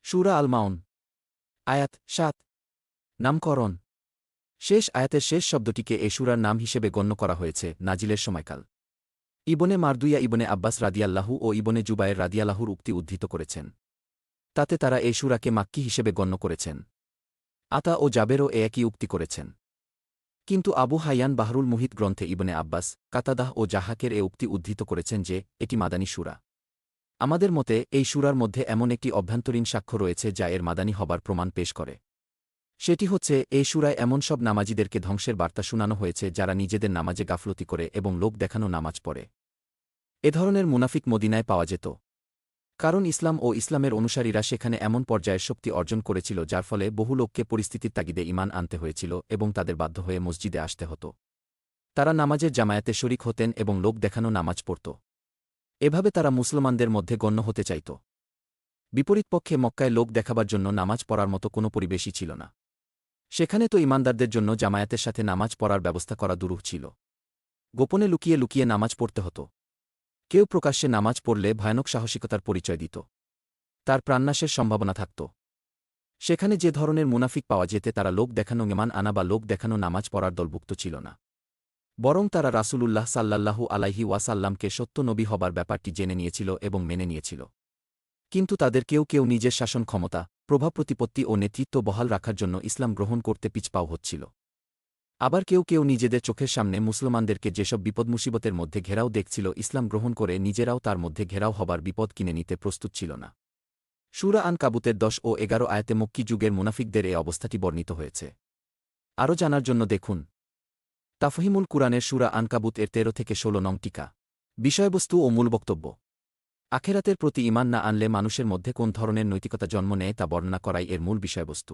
সূরা আল মাউন আয়াত ৭ নামকরণ শেষ আয়াতের শেষ শব্দটিকে এ সূরার নাম হিসেবে গণ্য করা হয়েছে নাজিলের সময়কাল। ইবনে মারদুইয়া ইবনে আব্বাস রাদিয়াল্লাহু ও ইবনে জুবায়ের রাদিয়াল্লাহুর উক্তি উদ্ধৃত করেছেন। তাতে তারা এ সূরাকে মাক্কি হিসেবে গণ্য করেছেন। আতা ও জাবেরও এ একই উক্তি করেছেন। কিন্তু আবু হাইয়ান বাহরুল মুহিত গ্রন্থে ইবনে আব্বাস, কাতাদাহ ও জাহাকের এ উক্তি উদ্ধৃত করেছেন যে এটি মাদানী সূরা। আমাদের মতে এই সূরার মধ্যে এমন একটি অভ্যন্তরীণ সাক্ষ্য রয়েছে যা এর মাদানী হবার প্রমাণ পেশ করে। সেটি হচ্ছে এই সূরায় এমন সব নামাজীদেরকে ধ্বংসের বার্তা শোনানো হয়েছে যারা নিজেদের নামাজে গাফলতি করে এবং লোক দেখানো নামাজ পড়ে। এ ধরনের মুনাফিক মদিনায় পাওয়া যেত। কারণ ইসলাম ও ইসলামের অনুসারীরা সেখানে এমন পর্যায়ের শক্তি অর্জন করেছিল যার ফলে বহু লোককে পরিস্থিতির তাগিদে ঈমান আনতে হয়েছিল এবং তাদের বাধ্য হয়ে মসজিদে আসতে হতো। তারা নামাজের জামায়াতে শরিক হতেন এবং লোক দেখানো নামাজ পড়ত। এভাবে তারা মুসলমানদের মধ্যে গণ্য হতে চাইত। বিপরীতপক্ষে মক্কায় লোক দেখাবার জন্য নামাজ পড়ার মতো কোনো পরিবেশই ছিল না। সেখানে তো ঈমানদারদের জন্য জামায়াতের সাথে নামাজ পড়ার ব্যবস্থা করা দুরূহ ছিল। গোপনে লুকিয়ে লুকিয়ে নামাজ পড়তে হতো। কেউ প্রকাশ্যে নামাজ পড়লে ভয়ানক সাহসিকতার পরিচয় দিত। তার প্রাণনাশের সম্ভাবনা থাকত। সেখানে যে ধরনের মুনাফিক পাওয়া যেতে তারা লোক দেখানো ঈমান আনা বা লোক দেখানো নামাজ পড়ার দলভুক্ত ছিল না। বরং তারা রাসূলুল্লাহ সাল্লাল্লাহু আলাইহি ওয়াসাল্লামকে সত্য নবী হবার ব্যাপারটি জেনে নিয়েছিল এবং মেনে নিয়েছিল। কিন্তু তাদের কেউ কেউ নিজের শাসন ক্ষমতা, প্রভাব প্রতিপত্তি ও নেতৃত্ব বহাল রাখার জন্য ইসলাম গ্রহণ করতে পিছপাও হচ্ছিল। আবার কেউ কেউ নিজেদের চোখের সামনে মুসলমানদেরকে যেসব বিপদমুসিবতের মধ্যে ঘেরাও দেখছিল ইসলাম গ্রহণ করে নিজেরাও তার মধ্যে ঘেরাও হবার বিপদ কিনে নিতে প্রস্তুত ছিল না। সূরা আনকাবুতের ১০ ও ১১ আয়াতে মক্কি যুগের মুনাফিকদের এ অবস্থাটি বর্ণিত হয়েছে। আরও জানার জন্য দেখুন তাফহিমুল কুরআনের সূরা আনকাবুত এর ১৩ থেকে ১৬ নং টিকা। বিষয়বস্তু ও মূল বক্তব্য। আখেরাতের প্রতি ঈমান না আনলে মানুষের মধ্যে কোন ধরনের নৈতিকতা জন্ম নেয় তা বর্ণনা করাই এর মূল বিষয়বস্তু।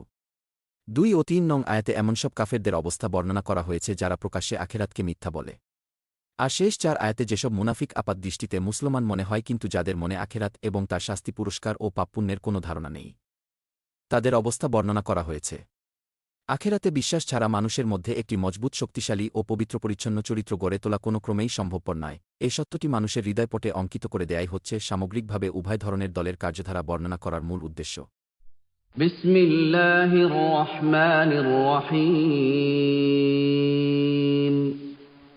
২ ও ৩ নং আয়াতে এমন সব কাফেরদের অবস্থা বর্ণনা করা হয়েছে যারা প্রকাশ্যে আখেরাতকে মিথ্যা বলে। আর শেষ ৪ আয়াতে যেসব মুনাফিক আপাতদৃষ্টিতে মুসলমান মনে হয় কিন্তু যাদের মনে আখেরাত এবং তার শাস্তি পুরস্কার ও পাপপুণ্যের কোনো ধারণা নেই, তাদের অবস্থা বর্ণনা করা হয়েছে। আখেরাতে বিশ্বাস ছাড়া মানুষের মধ্যে একটি মজবুত শক্তিশালী ও পবিত্র পরিচ্ছন্ন চরিত্র গড়ে তোলা কোনো ক্রমেই সম্ভবপর নয়। এই সত্যটি মানুষের হৃদয়পটে অঙ্কিত করে দেয়াই হচ্ছে সামগ্রিকভাবে উভয় ধরনের দলের কার্যধারা বর্ণনা করার মূল উদ্দেশ্য। বিসমিল্লাহির রহমানির রহিম।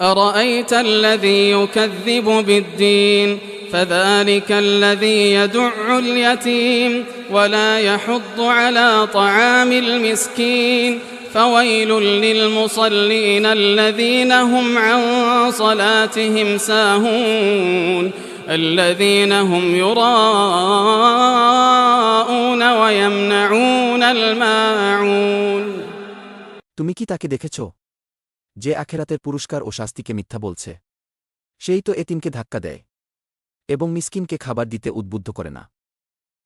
أرأيت الذي يكذب بالدين فذلك الذي يدع اليتيم ولا يحض على طعام المسكين فويل للمصلين الذين هم عن صلاتهم ساهون الذين هم يراءون ويمنعون الماعون। তুমি কি তাকে দেখেছ যে আখেরাতের পুরস্কার ও শাস্তিকে মিথ্যা বলছে? সেই তো এতিমকে ধাক্কা দেয় এবং মিসকিনকে খাবার দিতে উদ্বুদ্ধ করে না।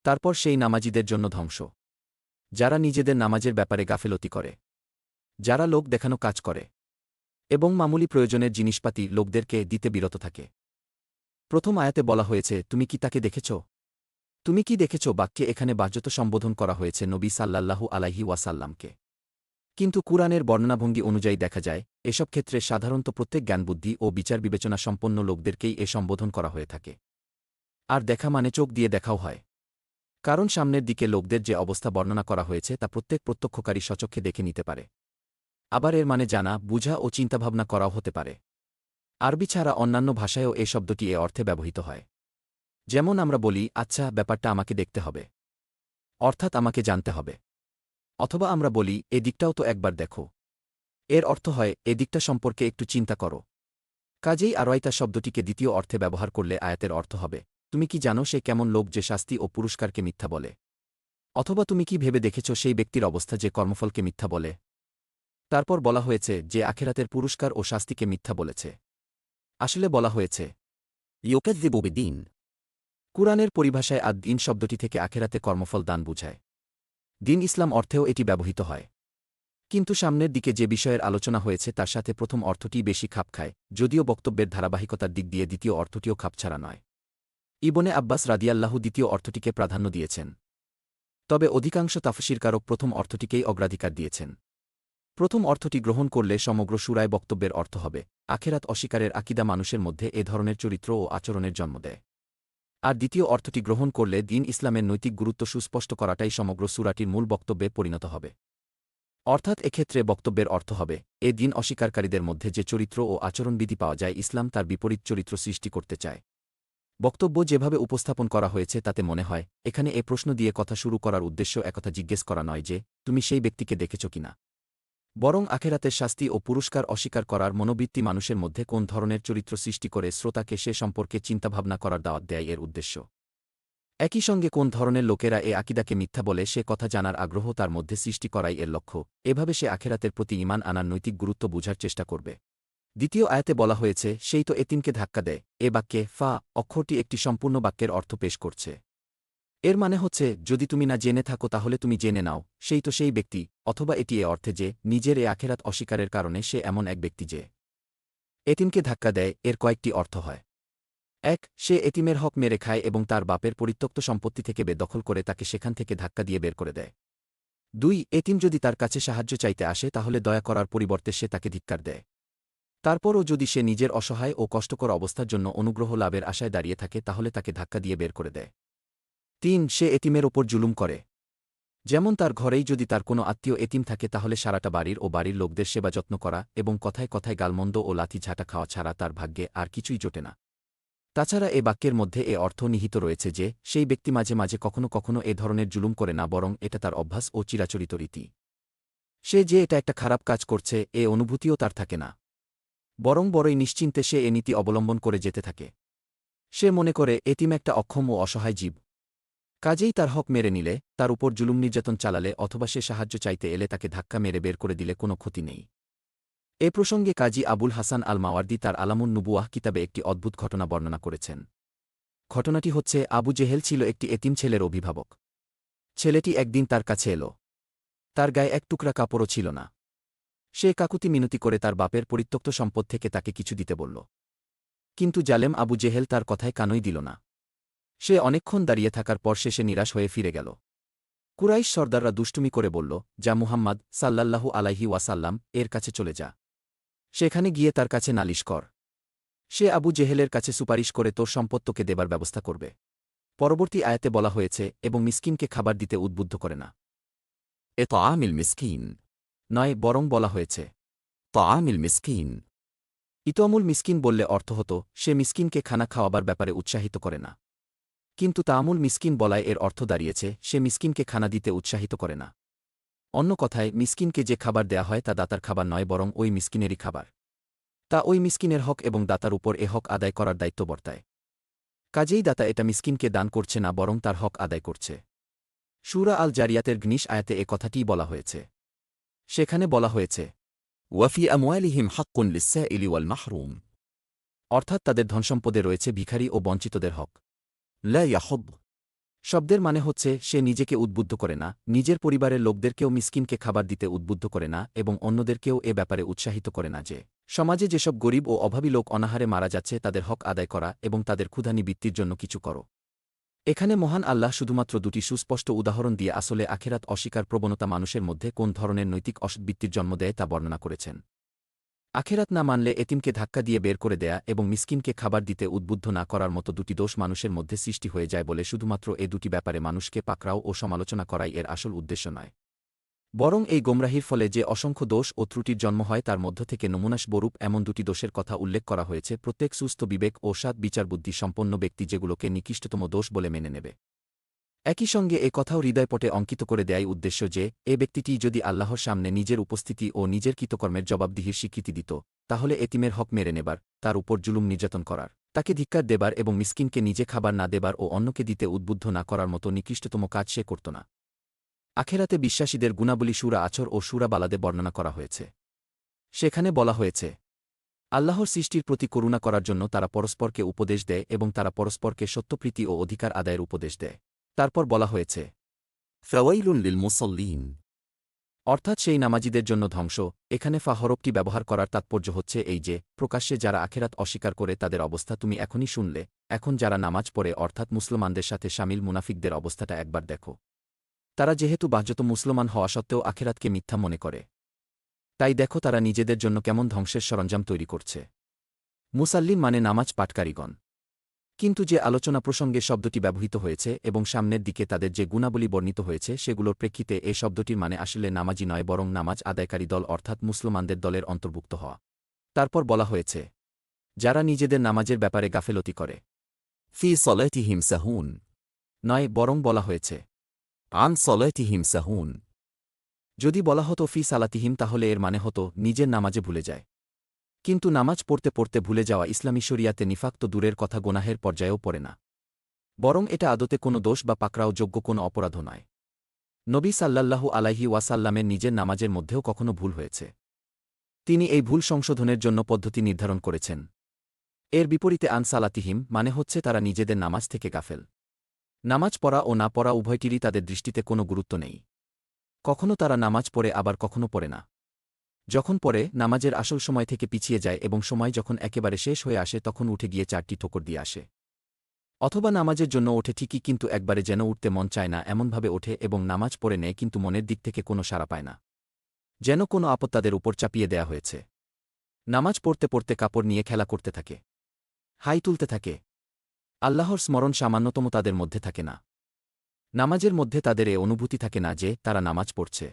তারপর সেই নামাজীদের জন্য ধ্বংস, যারা নিজেদের নামাজের ব্যাপারে গাফেলতি করে, যারা লোক দেখানো কাজ করে এবং মামুলি প্রয়োজনের জিনিসপাতি লোকদেরকে দিতে বিরত থাকে। প্রথম আয়াতে বলা হয়েছে তুমি কি তাকে দেখেছ? তুমি কি দেখেছ বাক্যে এখানে বাহ্যত সম্বোধন করা হয়েছে নবী সাল্লাল্লাহু আলাইহি ওয়াসাল্লামকে। কিন্তু কুরআনের বর্ণনাভঙ্গি অনুযায়ী দেখা যায় এসব ক্ষেত্রে সাধারণত প্রত্যেক জ্ঞানবুদ্ধি ও বিচার বিবেচনা সম্পন্ন লোকদেরকেই এ সম্বোধন করা হয়ে থাকে। আর দেখা মানে চোখ দিয়ে দেখাও হয়। কারণ সামনের দিকে লোকদের যে অবস্থা বর্ণনা করা হয়েছে তা প্রত্যেক প্রত্যক্ষকারী স্বচক্ষে দেখে নিতে পারে। আবার এর মানে জানা, বুঝা ও চিন্তাভাবনা করাও হতে পারে। আরবি ছাড়া অন্যান্য ভাষায়ও এ শব্দটি এ অর্থে ব্যবহৃত হয়। যেমন আমরা বলি, আচ্ছা ব্যাপারটা আমাকে দেখতে হবে, অর্থাৎ আমাকে জানতে হবে। অথবা আমরা বলি এ দিকটাও তো একবার দেখো, এর অর্থ হয় এ দিকটা সম্পর্কে একটু চিন্তা করো। কাজেই আরওয়াইতা শব্দটিকে দ্বিতীয় অর্থে ব্যবহার করলে আয়াতের অর্থ হবে তুমি কি জানো সে কেমন লোক যে শাস্তি ও পুরস্কারকে মিথ্যা বলে? অথবা তুমি কি ভেবে দেখেছ সেই ব্যক্তির অবস্থা যে কর্মফলকে মিথ্যা বলে? তারপর বলা হয়েছে যে আখেরাতের পুরস্কার ও শাস্তিকে মিথ্যা বলেছে। আসলে বলা হয়েছে ইউকাযযিবু বিদ্দীন। কুরআনের পরিভাষায় আদ-দীন শব্দটি থেকে আখেরাতে কর্মফল দান বুঝায়। দিন ইসলাম অর্থেও এটি ব্যবহৃত হয়। কিন্তু সামনের দিকে যে বিষয়ের আলোচনা হয়েছে তার সাথে প্রথম অর্থটিই বেশি খাপ খায়, যদিও বক্তব্যের ধারাবাহিকতার দিক দিয়ে দ্বিতীয় অর্থটিও খাপছাড়া নয়। ইবনে আব্বাস রাদিয়াল্লাহু দ্বিতীয় অর্থটিকে প্রাধান্য দিয়েছেন। তবে অধিকাংশ তাফসীরকারক প্রথম অর্থটিকেই অগ্রাধিকার দিয়েছেন। প্রথম অর্থটি গ্রহণ করলে সমগ্র সূরায় বক্তব্যের অর্থ হবে আখেরাত অস্বীকারের আকীদা মানুষের মধ্যে এ ধরনের চরিত্র ও আচরণের জন্ম দেয়। আর দ্বিতীয় অর্থটি গ্রহণ করলে দ্বীন ইসলামের নৈতিক গুরুত্ব সুস্পষ্ট করাটাই সমগ্র সূরাটির মূল বক্তব্যে পরিণত হবে। অর্থাৎ এক্ষেত্রে বক্তব্যের অর্থ হবে, এ দ্বীন অস্বীকারীদের মধ্যে যে চরিত্র ও আচরণবিধি পাওয়া যায় ইসলাম তার বিপরীত চরিত্র সৃষ্টি করতে চায়। বক্তব্য যেভাবে উপস্থাপন করা হয়েছে তাতে মনে হয়, এখানে এ প্রশ্ন দিয়ে কথা শুরু করার উদ্দেশ্য একথা জিজ্ঞেস করা নয় যে, তুমি সেই ব্যক্তিকে দেখেছ কিনা, বরং আখেরাতের শাস্তি ও পুরস্কার অস্বীকার করার মনোবৃত্তি মানুষের মধ্যে কোন ধরনের চরিত্র সৃষ্টি করে শ্রোতাকে সে সম্পর্কে চিন্তাভাবনা করার দাওয়াত দেয় এর উদ্দেশ্য। একই সঙ্গে কোন ধরনের লোকেরা এ আকিদাকে মিথ্যা বলে সে কথা জানার আগ্রহ তার মধ্যে সৃষ্টি করাই এর লক্ষ্য। এভাবে সে আখেরাতের প্রতি ঈমান আনার নৈতিক গুরুত্ব বুঝার চেষ্টা করবে। দ্বিতীয় আয়াতে বলা হয়েছে, সেই তো এতিমকে ধাক্কা দেয়। এ বাক্যে ফা অক্ষরটি একটি সম্পূর্ণ বাক্যের অর্থ পেশ করছে। এর মানে হচ্ছে, যদি তুমি না জেনে থাকো তাহলে তুমি জেনে নাও, সেই তো সেই ব্যক্তি, অথবা এটি এ অর্থে যে নিজের এ আখেরাত অস্বীকারের কারণে সে এমন এক ব্যক্তি যে এতিমকে ধাক্কা দেয়। এর কয়েকটি অর্থ হয়। ১. সে এতিমের হক মেরে খায় এবং তার বাপের পরিত্যক্ত সম্পত্তি থেকে বেদখল করে তাকে সেখান থেকে ধাক্কা দিয়ে বের করে দেয়। ২. এতিম যদি তার কাছে সাহায্য চাইতে আসে তাহলে দয়া করার পরিবর্তে সে তাকে ধিক্কার দেয়। তারপরও যদি সে নিজের অসহায় ও কষ্টকর অবস্থার জন্য অনুগ্রহ লাভের আশায় দাঁড়িয়ে থাকে তাহলে তাকে ধাক্কা দিয়ে বের করে দেয়। ৩. সে এতিমের ওপর জুলুম করে। যেমন তার ঘরেই যদি তার কোনো আত্মীয় এতিম থাকে তাহলে সারাটা বাড়ির ও বাড়ির লোকদের সেবা যত্ন করা এবং কথায় কথায় গালমন্দ ও লাথি ঝাঁটা খাওয়া ছাড়া তার ভাগ্যে আর কিছুই জোটে না। তাছাড়া এ বাক্যের মধ্যে এ অর্থ নিহিত রয়েছে যে, সেই ব্যক্তি মাঝে মাঝে কখনো কখনো এ ধরনের জুলুম করে না, বরং এটা তার অভ্যাস ও চিরাচরিত রীতি। সে যে এটা একটা খারাপ কাজ করছে এ অনুভূতিও তার থাকে না, বরং বড়ই নিশ্চিন্তে সে এ নীতি অবলম্বন করে যেতে থাকে। সে মনে করে এতিম একটা অক্ষম ও অসহায় জীব, কাজেই তার হক মেরে নিলে, তার উপর জুলুম নির্যাতন চালালে অথবা সে সাহায্য চাইতে এলে তাকে ধাক্কা মেরে বের করে দিলে কোনো ক্ষতি নেই। এ প্রসঙ্গে কাজী আবুল হাসান আল মাওয়ার্দি তার আলামুন নুবুয়াহ কিতাবে একটি অদ্ভুত ঘটনা বর্ণনা করেছেন। ঘটনাটি হচ্ছে, আবু জেহেল ছিল একটি এতিম ছেলের অভিভাবক। ছেলেটি একদিন তার কাছে এল। তার গায়ে এক টুকরা কাপড়ও ছিল না। সে কাকুতি মিনতি করে তার বাপের পরিত্যক্ত সম্পদ থেকে তাকে কিছু দিতে বলল। কিন্তু জালেম আবু জেহেল তার কথায় কানই দিল না। সে অনেকক্ষণ দাঁড়িয়ে থাকার পর শেষে নিরাশ হয়ে ফিরে গেল। কুরাইশ সর্দাররা দুষ্টুমি করে বলল, যা মুহাম্মদ সাল্লাল্লাহু আলাইহি ওয়াসাল্লাম এর কাছে চলে যা, সেখানে গিয়ে তার কাছে নালিশ কর। সে আবু জেহেলের কাছে সুপারিশ করে তোর সম্পদ তোকে দেবার ব্যবস্থা করবে। পরবর্তী আয়াতে বলা হয়েছে, এবং মিসকিনকে খাবার দিতে উদ্বুদ্ধ করে না। এ তাআমিল মিসকিন নয়, বরং বলা হয়েছে তাআমিল মিসকিন। ইতমুল মিসকিন বললে অর্থ হতো, সে মিসকিনকে খানা খাওয়াবার ব্যাপারে উৎসাহিত করে না। কিন্তু তাআমুল মিসকিন বলায় এর অর্থ দাঁড়িয়েছে, সে মিসকিনকে খানা দিতে উৎসাহিত করে না। অন্য কথায়, মিসকিনকে যে খাবার দেয়া হয় তা দাতার খাবার নয়, বরং ওই মিসকিনেরই খাবার। তা ওই মিসকিনের হক এবং দাতার উপর এ হক আদায় করার দায়িত্ব বর্তায়। কাজেই দাতা এটা মিসকিনকে দান করছে না, বরং তার হক আদায় করছে। সূরা আল জারিয়াতের ২৯ আয়াতে এ কথাটিই বলা হয়েছে। সেখানে বলা হয়েছে, ওয়াফি আমওয়ালিহিম হাক্কুন লিসসাইলি ওয়াল মাহরুম, অর্থাৎ তাদের ধনসম্পদে রয়েছে ভিখারি ও বঞ্চিতদের হক। লা ইয়াহুদ শব্দের মানে হচ্ছে, সে নিজেকে উদ্বুদ্ধ করে না, নিজের পরিবারের লোকদেরকেও মিসকিনকে খাবার দিতে উদ্বুদ্ধ করে না এবং অন্যদেরকেও এ ব্যাপারে উৎসাহিত করে না যে, সমাজে যেসব গরিব ও অভাবী লোক অনাহারে মারা যাচ্ছে তাদের হক আদায় করা এবং তাদের ক্ষুধা নিবৃত্তির জন্য কিছু করো। এখানে মহান আল্লাহ শুধুমাত্র দুটি সুস্পষ্ট উদাহরণ দিয়ে আসলে আখেরাত অস্বীকার প্রবণতা মানুষের মধ্যে কোন ধরনের নৈতিক অসদ্বৃত্তির জন্ম দেয় তা বর্ণনা করেছেন। আখেরাত না মানলে এতিমকে ধাক্কা দিয়ে বের করে দেয়া এবং মিসকিনকে খাবার দিতে উদ্বুদ্ধ না করার মতো দুটি দোষ মানুষের মধ্যে সৃষ্টি হয়ে যায় বলে শুধুমাত্র এ দুটি ব্যাপারে মানুষকে পাকড়াও ও সমালোচনা করাই এর আসল উদ্দেশ্য নয়, বরং এই গোমরাহির ফলে যে অসংখ্য দোষ ও ত্রুটির জন্ম হয় তার মধ্য থেকে নমুনাস্বরূপ এমন দুটি দোষের কথা উল্লেখ করা হয়েছে প্রত্যেক সুস্থ বিবেক ও সৎ বিচারবুদ্ধি সম্পন্ন ব্যক্তি যেগুলোকে নিকৃষ্টতম দোষ বলে মেনে নেবে। একই সঙ্গে এ কথাও হৃদয়পটে অঙ্কিত করে দেয় উদ্দেশ্য যে, এ ব্যক্তিটি যদি আল্লাহর সামনে নিজের উপস্থিতি ও নিজের কৃতকর্মের জবাবদিহির স্বীকৃতি দিত, তাহলে এতিমের হক মেরে নেবার, তার উপর জুলুম নির্যাতন করার, তাকে ধিক্কার দেবার এবং মিসকিনকে নিজে খাবার না দেবার ও অন্যকে দিতে উদ্বুদ্ধ না করার মতো নিকৃষ্টতম কাজ সে করত না। আখেরাতে বিশ্বাসীদের গুণাবলী সূরা আছর ও সূরা বালাদে বর্ণনা করা হয়েছে। সেখানে বলা হয়েছে, আল্লাহর সৃষ্টির প্রতি করুণা করার জন্য তারা পরস্পরকে উপদেশ দেয় এবং তারা পরস্পরকে সত্যপ্রীতি ও অধিকার আদায়ের উপদেশ দেয়। তারপর বলা হয়েছে, ফাওয়াইলুন লিল মুসাল্লিন, অর্থাৎ সেই নামাজীদের জন্য ধ্বংস। এখানে ফা হরফটি ব্যবহার করার তাৎপর্য হচ্ছে এই যে, প্রকাশ্যে যারা আখেরাত অস্বীকার করে তাদের অবস্থা তুমি এখনই শুনলে, এখন যারা নামাজ পড়ে অর্থাৎ মুসলমানদের সাথে শামিল মুনাফিকদের অবস্থাটা একবার দেখো। তারা যেহেতু বাহ্যত মুসলমান হওয়া সত্ত্বেও আখেরাতকে মিথ্যা মনে করে, তাই দেখো তারা নিজেদের জন্য কেমন ধ্বংসের সরঞ্জাম তৈরি করছে। মুসাল্লিন মানে নামাজ পাঠকারীগণ। কিন্তু যে আলোচনা প্রসঙ্গে শব্দটি ব্যবহৃত হয়েছে এবং সামনের দিকে তাদের যে গুণাবলী বর্ণিত হয়েছে সেগুলোর প্রেক্ষিতে এ শব্দটির মানে আসলে নামাজি নয় বরং নামাজ আদায়কারী দল অর্থাৎ মুসলমানদের দলের অন্তর্ভুক্ত হওয়া। তারপর বলা হয়েছে যারা নিজেদের নামাজের ব্যাপারে গাফেলতি করে ফি সলাতিহিম সাহুন নয়, বরং বলা হয়েছে আন সলাতিহিম সাহুন। যদি বলা হতো ফি সালাতিহিম তাহলে এর মানে হতো নিজের নামাজে ভুলে যায়। কিন্তু নামাজ পড়তে পড়তে ভুলে যাওয়া ইসলামী শরিয়াতে নিফাক তো দূরের কথা গোনাহের পর্যায়েও পড়ে না, বরং এটা আদতে কোনো দোষ বা পাকড়াও যোগ্য কোনো অপরাধও নয়। নবী সাল্লাল্লাহু আলাইহি ওয়াসাল্লামের নিজের নামাজের মধ্যেও কখনো ভুল হয়েছে। তিনি এই ভুল সংশোধনের জন্য পদ্ধতি নির্ধারণ করেছেন। এর বিপরীতে আন সালাতিহিম মানে হচ্ছে তারা নিজেদের নামাজ থেকে গাফেল। নামাজ পড়া ও না পড়া উভয়টিরই তাদের দৃষ্টিতে কোনো গুরুত্ব নেই। কখনো তারা নামাজ পড়ে আবার কখনো পড়ে না। যখন পড়ে নামাজের আসল সময় থেকে পিছিয়ে যায় এবং সময় যখন একেবারে শেষ হয়ে আসে তখন উঠে গিয়ে 4টি ঠোকর দিয়ে আসে। অথবা নামাজের জন্য ওঠে ঠিকই কিন্তু একবারে যেন উঠতে মন চায় না এমনভাবে ওঠে এবং নামাজ পড়ে নেয় কিন্তু মনের দিক থেকে কোনো সাড়া পায় না, যেন কোনো আপদ তাদের উপর চাপিয়ে দেয়া হয়েছে। নামাজ পড়তে পড়তে কাপড় নিয়ে খেলা করতে থাকে, হাই তুলতে থাকে। আল্লাহর স্মরণ সামান্যতম তাদের মধ্যে থাকে না। নামাজের মধ্যে তাদের এ অনুভূতি থাকে না যে তারা নামাজ পড়ছে।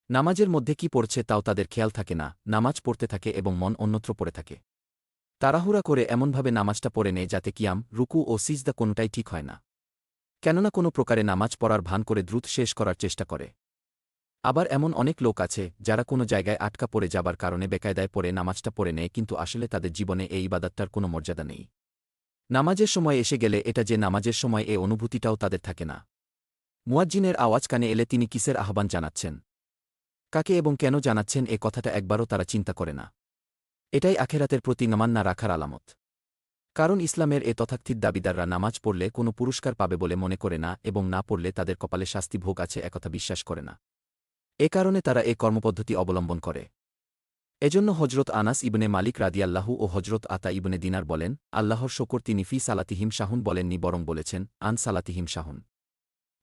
নামাজের মধ্যে কি পড়ছে তাও তাদের খেয়াল থাকে না, নামাজ পড়তে থাকে এবং মন অন্যত্র পড়ে থাকে। তাড়াহুড়া করে এমনভাবে নামাজটা পড়ে নেয় যাতে কিয়াম, রুকু ও সিজদা কোনোটাই ঠিক হয় না। কেননা কোনো প্রকারে নামাজ পড়ার ভান করে দ্রুত শেষ করার চেষ্টা করে। আবার এমন অনেক লোক আছে যারা কোনো জায়গায় আটকা পড়ে যাবার কারণে বেকায়দায় পড়ে নামাজটা পড়ে নেয় কিন্তু আসলে তাদের জীবনে এই ইবাদতটার কোনো মর্যাদা নেই। নামাজের সময় এসে গেলে এটা যে নামাজের সময় এ অনুভূতিটাও তাদের থাকে না। মুয়াজ্জিনের আওয়াজ কানে এলে তিনি কিসের আহ্বান জানাচ্ছেন, কাকে এবং কেন জানাচ্ছেন এ কথাটা একবারও তারা চিন্তা করে না। এটাই আখেরাতের প্রতি নামান না রাখার আলামত। কারণ ইসলামের এ তথাকথিত দাবিদাররা নামাজ পড়লে কোনো পুরস্কার পাবে বলে মনে করে না এবং না পড়লে তাদের কপালে শাস্তি ভোগ আছে একথা বিশ্বাস করে না। এ কারণে তারা এ কর্মপদ্ধতি অবলম্বন করে। এজন্য হজরত আনাস ইবনে মালিক রাদিয়াল্লাহু ও হজরত আতা ইবনে দিনার বলেন, আল্লাহর শকর তিনি ফি সালাতিহিম শাহুন বলেননি বরং বলেছেন আন সালাতিহিম শাহুন।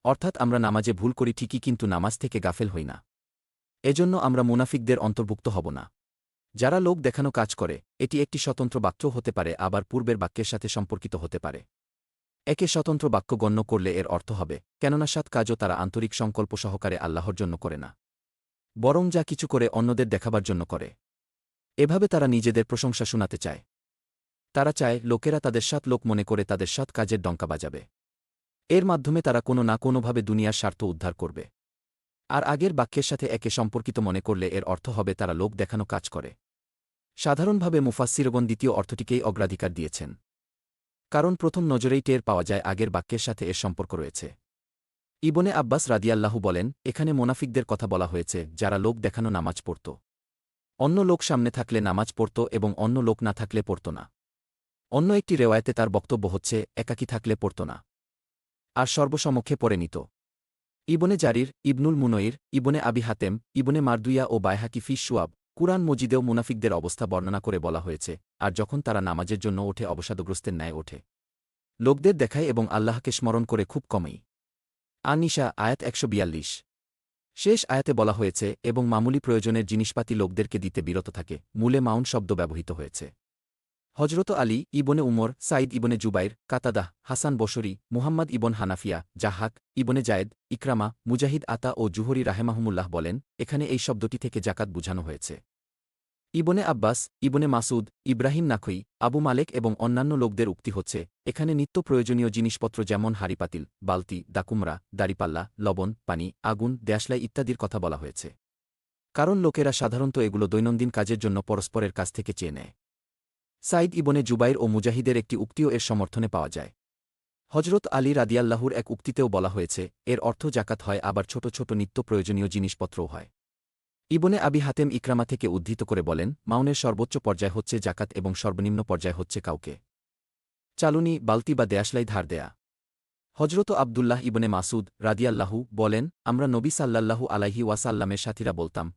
অর্থাৎ আমরা নামাজে ভুল করি ঠিকই কিন্তু নামাজ থেকে গাফেল হই না। এজন্য আমরা মুনাফিকদের অন্তর্ভুক্ত হব না। যারা লোক দেখানো কাজ করে এটি একটি স্বতন্ত্র বাক্যও হতে পারে আবার পূর্বের বাক্যের সাথে সম্পর্কিত হতে পারে। একে স্বতন্ত্র বাক্য গণ্য করলে এর অর্থ হবে কেননা সৎ কাজও তারা আন্তরিক সংকল্প সহকারে আল্লাহর জন্য করে না, বরং যা কিছু করে অন্যদের দেখাবার জন্য করে। এভাবে তারা নিজেদের প্রশংসা শোনাতে চায়। তারা চায় লোকেরা তাদের সৎ লোক মনে করে তাদের সৎ কাজের ডঙ্কা বাজাবে। এর মাধ্যমে তারা কোনো না কোনোভাবে দুনিয়ার স্বার্থ উদ্ধার করবে। আর আগের বাক্যের সাথে একে সম্পর্কিত মনে করলে এর অর্থ হবে তারা লোক দেখানো কাজ করে। সাধারণভাবে মুফাসসিরগণ দ্বিতীয় অর্থটিকেই অগ্রাধিকার দিয়েছেন, কারণ প্রথম নজরেই টের পাওয়া যায় আগের বাক্যের সাথে এর সম্পর্ক রয়েছে। ইবনে আব্বাস রাদিয়াল্লাহু বলেন, এখানে মোনাফিকদের কথা বলা হয়েছে যারা লোক দেখানো নামাজ পড়ত। অন্য লোক সামনে থাকলে নামাজ পড়ত এবং অন্য লোক না থাকলে পড়ত না। অন্য একটি রেওয়ায়েতে তার বক্তব্য হচ্ছে একাকী থাকলে পড়ত না, আর সর্বসমক্ষে পড়ে নিত। ইবনে জারির, ইবনুল মুনয়ির, ইবনে আবি হাতেম, ইবনে মারদুইয়া ও বাইহাকি ফি শুয়াব কুরআন মজিদেও মুনাফিকদের অবস্থা বর্ণনা করে বলা হয়েছে, আর যখন তারা নামাজের জন্য ওঠে অবসাদগ্রস্তের ন্যায় ওঠে, লোকদের দেখায় এবং আল্লাহকে স্মরণ করে খুব কমই। আন-নিসা আয়াত ১৪২। শেষ আয়াতে বলা হয়েছে এবং মামুলি প্রয়োজনের জিনিসপাতি লোকদেরকে দিতে বিরত থাকে, মূলে মাউন শব্দ ব্যবহৃত হয়েছে। হজরত আলী, ইবনে উমর, সাইদ ইবনে জুবাইর, কাতাদাহ, হাসান বসরি, মুহাম্মদ ইবন হানাফিয়া, জাহাক, ইবনে জায়েদ, ইকরামা, মুজাহিদ আতা ও জুহরি রাহেমাহুমুল্লাহ বলেন, এখানে এই শব্দটি থেকে জাকাত বুঝানো হয়েছে। ইবনে আব্বাস, ইবনে মাসুদ, ইব্রাহিম নাখই, আবু মালেক এবং অন্যান্য লোকদের উক্তি হচ্ছে, এখানে নিত্য প্রয়োজনীয় জিনিসপত্র যেমন হাঁড়িপাতিল, বালতি, দাকুমরা, দাড়িপাল্লা, লবণ, পানি, আগুন, দেশলাই ইত্যাদির কথা বলা হয়েছে। কারণ লোকেরা সাধারণত এগুলো দৈনন্দিন কাজের জন্য পরস্পরের কাছ থেকে চেয়ে নেয়। সাইদ ইবনে জুবাইর ও মুজাহিদের একটি উক্তিও এর সমর্থনে পাওয়া যায়। হজরত আলী রাদিয়াল্লাহুর এক উক্তিতেও বলা হয়েছে, এর অর্থ জাকাত হয় আবার ছোট ছোট নিত্য প্রয়োজনীয় জিনিসপত্রও হয়। ইবনে আবি হাতেম ইকরামা থেকে উদ্ধৃত করে বলেন, মাউনের সর্বোচ্চ পর্যায় হচ্ছে জাকাত এবং সর্বনিম্ন পর্যায় হচ্ছে কাউকে চালুনি, বালতি বা দেয়াশলাই ধার দেয়া। হজরত আবদুল্লাহ ইবনে মাসুদ রাদিয়াল্লাহু বলেন, আমরা নবী সাল্লাল্লাহু আলাইহি ওয়াসাল্লামের সাথীরা বলতাম,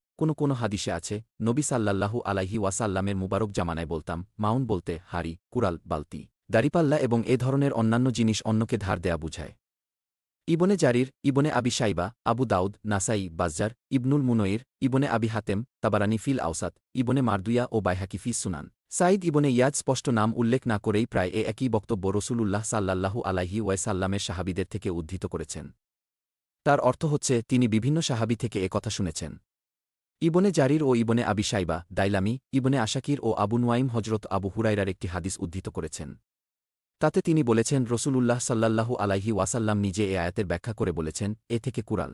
কোনো হাদিসে আছে নবী সাল্লাল্লাহু আলাইহি ওয়াসাল্লামের মুবারক জামানায় বলতাম, মাউন বলতে হাড়ি, কুড়াল, বালতি, দাড়িপাল্লা এবং এ ধরনের অন্যান্য জিনিস অন্যকে ধার দেয়া বুঝায়। ইবনে জারির, ইবনে আবি শাইবা, আবু দাউদ, নাসাই, বাজ্জার, ইবনুল মুনয়ির, ইবনে আবি হাতেম, তাবারানি ফিল আওসাত, ইবনে মারদুইয়া ও বাইহাকি ফি সুনান, সাঈদ ইবনে ইয়াদ স্পষ্ট নাম উল্লেখ না করেই প্রায় একই বক্তব্য রসূলুল্লাহ সাল্লাল্লাহু আলাইহি ওয়াসাল্লামের সাহাবীদের থেকে উদ্ধৃত করেছেন। তার অর্থ হচ্ছে তিনি বিভিন্ন সাহাবী থেকে কথা শুনেছেন। ইবনে জারির ও ইবনে আবি শাইবা, দাইলামি, ইবনে আশাকির ও আবু নুয়াইম হজরত আবু হুরায়রার একটি হাদিস উদ্ধৃত করেছেন। তাতে তিনি বলেছেন রসূলুল্লাহ সাল্লাল্লাহু আলাইহি ওয়াসাল্লাম নিজে এ আয়াতের ব্যাখ্যা করে বলেছেন, এ থেকে কুড়াল,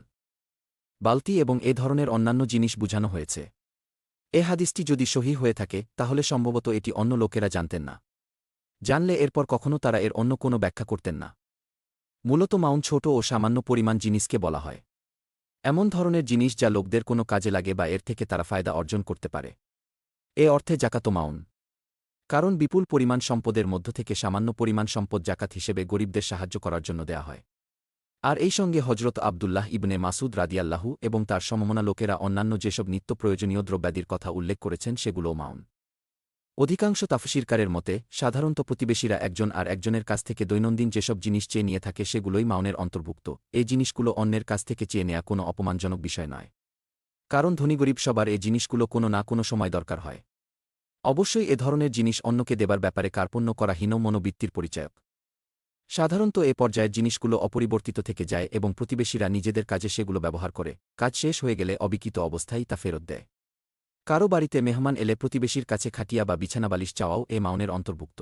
বালতি এবং এ ধরনের অন্যান্য জিনিস বুঝানো হয়েছে। এ হাদিসটি যদি সহিহ হয়ে থাকে তাহলে সম্ভবত এটি অন্য লোকেরা জানতেন না। জানলে এরপর কখনও তারা এর অন্য কোনো ব্যাখ্যা করতেন না। মূলত মাউন ছোট ও সামান্য পরিমাণ জিনিসকে বলা হয়। এমন ধরনের জিনিস যা লোকদের কোনো কাজে লাগে বা এর থেকে তারা ফায়দা অর্জন করতে পারে। এ অর্থে জাকাত মাউন। কারণ বিপুল পরিমাণ সম্পদের মধ্য থেকে সামান্য পরিমাণ সম্পদ জাকাত হিসেবে গরিবদের সাহায্য করার জন্য দেয়া হয়। আর এই সঙ্গে হজরত আবদুল্লাহ ইবনে মাসুদ রাদিয়াল্লাহু এবং তার সমমনা লোকেরা অন্যান্য যেসব নিত্য প্রয়োজনীয় দ্রব্যাদির কথা উল্লেখ করেছেন সেগুলোও মাউন। অধিকাংশ তাফসীরকারের মতে সাধারণত প্রতিবেশীরা একজন আর একজনের কাছ থেকে দৈনন্দিন যেসব জিনিস চেয়ে নিয়ে থাকে সেগুলোই মাউনের অন্তর্ভুক্ত। এই জিনিসগুলো অন্যের কাছ থেকে চেয়ে নেয়া কোনো অপমানজনক বিষয় নয়। কারণ ধনী গরিব সবার এই জিনিসগুলো কোনো না কোনো সময় দরকার হয়। অবশ্যই এ ধরনের জিনিস অন্যকে দেবার ব্যাপারে কার্পণ্য করা হীন মনোবৃত্তির পরিচায়ক। সাধারণত এ পর্যায়ের জিনিসগুলো অপরিবর্তিত থেকে যায় এবং প্রতিবেশীরা নিজেদের কাজে সেগুলো ব্যবহার করে, কাজ শেষ হয়ে গেলে অবিকিত অবস্থায় তা ফেরত দেয়। কারো বাড়িতে মেহমান এলে প্রতিবেশীর কাছে খাটিয়া বা বিছানা বালিশ চাওয়াও এ মাউনের অন্তর্ভুক্ত।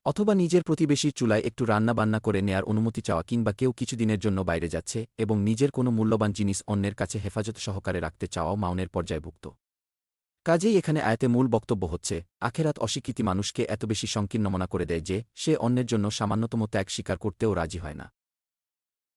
অথবা নিজের প্রতিবেশীর চুলায় একটু রান্না বান্না করে নেয়ার অনুমতি চাওয়া, কিংবা কেউ কিছুদিনের জন্য বাইরে যাচ্ছে এবং নিজের কোনো মূল্যবান জিনিস অন্যের কাছে হেফাজত সহকারে রাখতে চাওয়াও মাউনের পর্যায়ভুক্ত। কাজেই এখানে আয়াতে মূল বক্তব্য হচ্ছে, আখেরাত অস্বীকৃতি মানুষকে এত বেশি সংকীর্ণ মনা করে দেয় যে সে অন্যের জন্য সামান্যতম ত্যাগ স্বীকার করতেও রাজি হয় না।